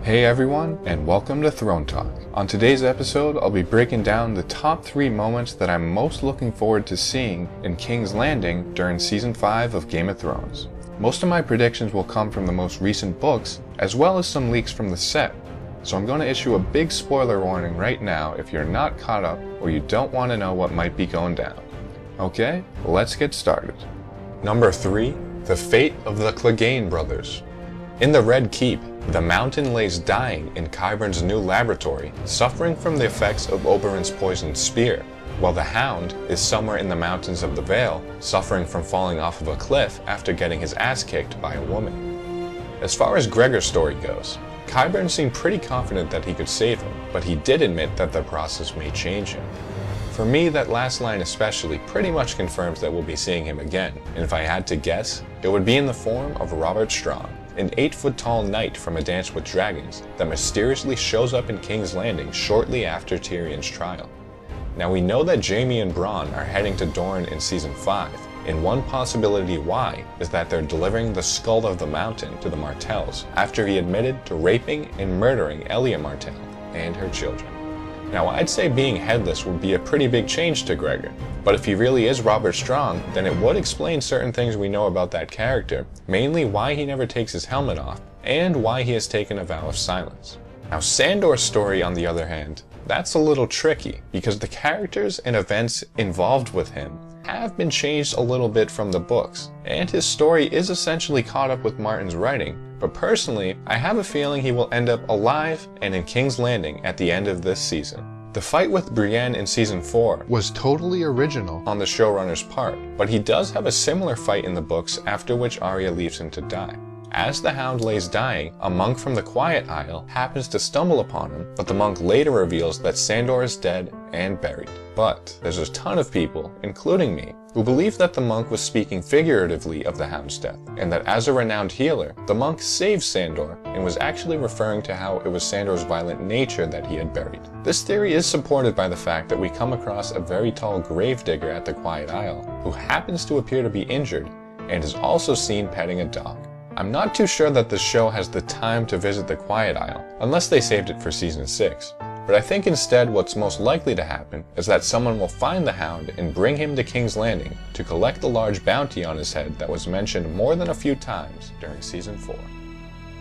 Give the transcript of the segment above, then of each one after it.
Hey everyone, and welcome to Throne Talk. On today's episode, I'll be breaking down the top 3 moments that I'm most looking forward to seeing in King's Landing during Season 5 of Game of Thrones. Most of my predictions will come from the most recent books, as well as some leaks from the set, so I'm going to issue a big spoiler warning right now if you're not caught up or you don't want to know what might be going down. Okay, let's get started. Number 3, the fate of the Clegane brothers. In the Red Keep, the Mountain lays dying in Qyburn's new laboratory, suffering from the effects of Oberyn's poisoned spear, while the Hound is somewhere in the mountains of the Vale, suffering from falling off of a cliff after getting his ass kicked by a woman. As far as Gregor's story goes, Qyburn seemed pretty confident that he could save him, but he did admit that the process may change him. For me, that last line especially pretty much confirms that we'll be seeing him again, and if I had to guess, it would be in the form of Robert Strong, an 8-foot-tall knight from A Dance with Dragons that mysteriously shows up in King's Landing shortly after Tyrion's trial. Now we know that Jaime and Bronn are heading to Dorne in Season 5, and one possibility why is that they're delivering the Skull of the Mountain to the Martells after he admitted to raping and murdering Elia Martell and her children. Now I'd say being headless would be a pretty big change to Gregor, but if he really is Robert Strong, then it would explain certain things we know about that character, mainly why he never takes his helmet off, and why he has taken a vow of silence. Now Sandor's story, on the other hand, that's a little tricky, because the characters and events involved with him have been changed a little bit from the books, and his story is essentially caught up with Martin's writing, but personally, I have a feeling he will end up alive and in King's Landing at the end of this season. The fight with Brienne in Season 4 was totally original on the showrunner's part, but he does have a similar fight in the books after which Arya leaves him to die. As the Hound lays dying, a monk from the Quiet Isle happens to stumble upon him, but the monk later reveals that Sandor is dead and buried. But there's a ton of people, including me, who believe that the monk was speaking figuratively of the Hound's death, and that as a renowned healer, the monk saved Sandor and was actually referring to how it was Sandor's violent nature that he had buried. This theory is supported by the fact that we come across a very tall gravedigger at the Quiet Isle, who happens to appear to be injured, and is also seen petting a dog. I'm not too sure that the show has the time to visit the Quiet Isle, unless they saved it for Season 6. But I think instead what's most likely to happen is that someone will find the Hound and bring him to King's Landing to collect the large bounty on his head that was mentioned more than a few times during Season 4.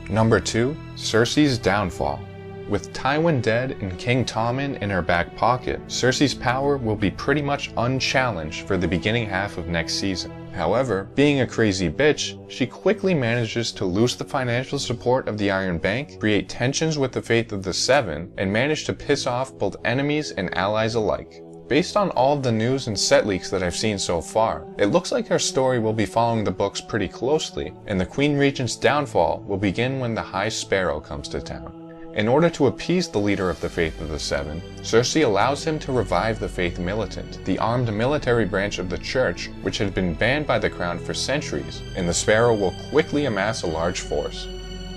Number 2, Cersei's downfall. With Tywin dead and King Tommen in her back pocket, Cersei's power will be pretty much unchallenged for the beginning half of next season. However, being a crazy bitch, she quickly manages to lose the financial support of the Iron Bank, create tensions with the Faith of the Seven, and manage to piss off both enemies and allies alike. Based on all of the news and set leaks that I've seen so far, it looks like her story will be following the books pretty closely, and the Queen Regent's downfall will begin when the High Sparrow comes to town. In order to appease the leader of the Faith of the Seven, Cersei allows him to revive the Faith Militant, the armed military branch of the Church which had been banned by the Crown for centuries, and the Sparrow will quickly amass a large force.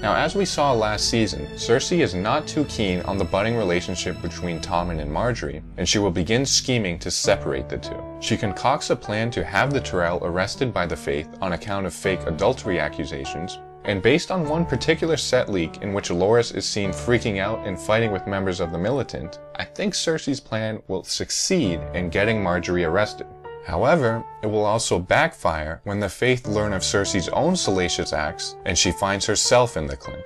Now, as we saw last season, Cersei is not too keen on the budding relationship between Tommen and Margaery, and she will begin scheming to separate the two. She concocts a plan to have the Tyrell arrested by the Faith on account of fake adultery accusations, and based on one particular set leak in which Loras is seen freaking out and fighting with members of the Militant, I think Cersei's plan will succeed in getting Margaery arrested. However, it will also backfire when the Faith learn of Cersei's own salacious acts and she finds herself in the clink.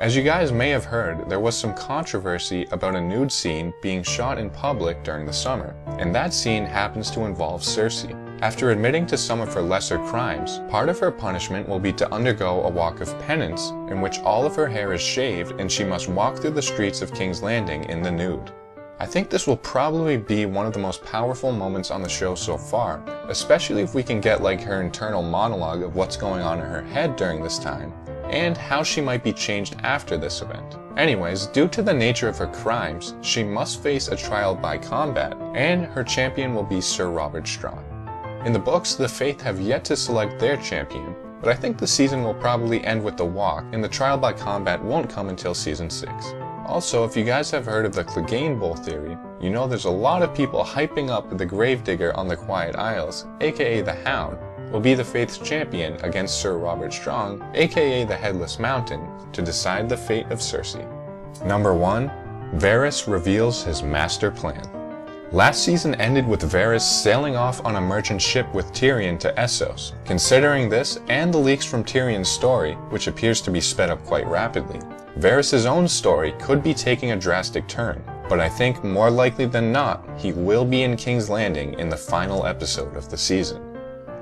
As you guys may have heard, there was some controversy about a nude scene being shot in public during the summer, and that scene happens to involve Cersei. After admitting to some of her lesser crimes, part of her punishment will be to undergo a walk of penance in which all of her hair is shaved and she must walk through the streets of King's Landing in the nude. I think this will probably be one of the most powerful moments on the show so far, especially if we can get like her internal monologue of what's going on in her head during this time, and how she might be changed after this event. Anyways, due to the nature of her crimes, she must face a trial by combat, and her champion will be Sir Robert Strong. In the books, the Faith have yet to select their champion, but I think the season will probably end with the walk, and the trial by combat won't come until Season 6. Also, if you guys have heard of the Clegane Bowl theory, you know there's a lot of people hyping up the Gravedigger on the Quiet Isles, aka the Hound, will be the Faith's champion against Sir Robert Strong, aka the Headless Mountain, to decide the fate of Cersei. Number 1. Varys reveals his master plan. Last season ended with Varys sailing off on a merchant ship with Tyrion to Essos. Considering this and the leaks from Tyrion's story, which appears to be sped up quite rapidly, Varys' own story could be taking a drastic turn, but I think more likely than not, he will be in King's Landing in the final episode of the season.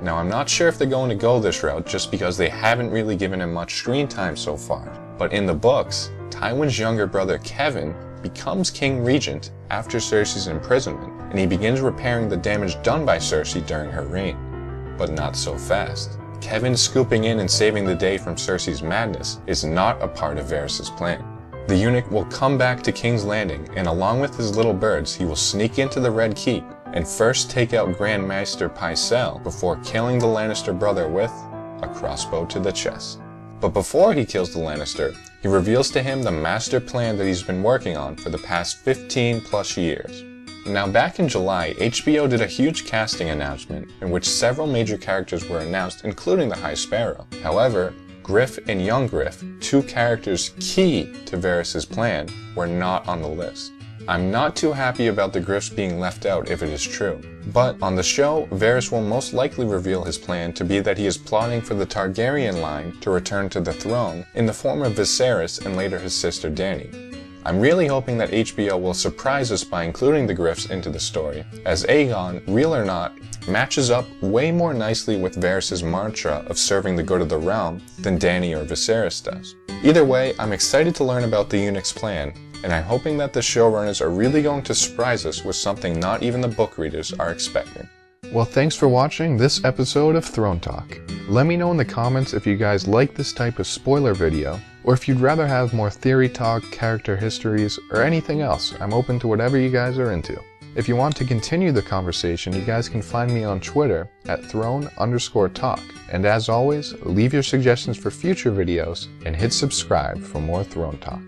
Now I'm not sure if they're going to go this route just because they haven't really given him much screen time so far, but in the books, Tywin's younger brother Kevin becomes King Regent after Cersei's imprisonment, and he begins repairing the damage done by Cersei during her reign. But not so fast. Kevin scooping in and saving the day from Cersei's madness is not a part of Varys' plan. The eunuch will come back to King's Landing, and along with his little birds, he will sneak into the Red Keep and first take out Grand Maester Pycelle before killing the Lannister brother with a crossbow to the chest. But before he kills the Lannister, he reveals to him the master plan that he's been working on for the past 15 plus years. Now back in July, HBO did a huge casting announcement in which several major characters were announced, including the High Sparrow. However, Griff and Young Griff, two characters key to Varys' plan, were not on the list. I'm not too happy about the Griffs being left out if it is true, but on the show, Varys will most likely reveal his plan to be that he is plotting for the Targaryen line to return to the throne in the form of Viserys and later his sister Dany. I'm really hoping that HBO will surprise us by including the Griffs into the story, as Aegon, real or not, matches up way more nicely with Varys' mantra of serving the good of the realm than Dany or Viserys does. Either way, I'm excited to learn about the eunuch's plan, and I'm hoping that the showrunners are really going to surprise us with something not even the book readers are expecting. Well, thanks for watching this episode of Throne Talk. Let me know in the comments if you guys like this type of spoiler video, or if you'd rather have more theory talk, character histories, or anything else. I'm open to whatever you guys are into. If you want to continue the conversation, you guys can find me on Twitter at Throne_Talk. And as always, leave your suggestions for future videos and hit subscribe for more Throne Talk.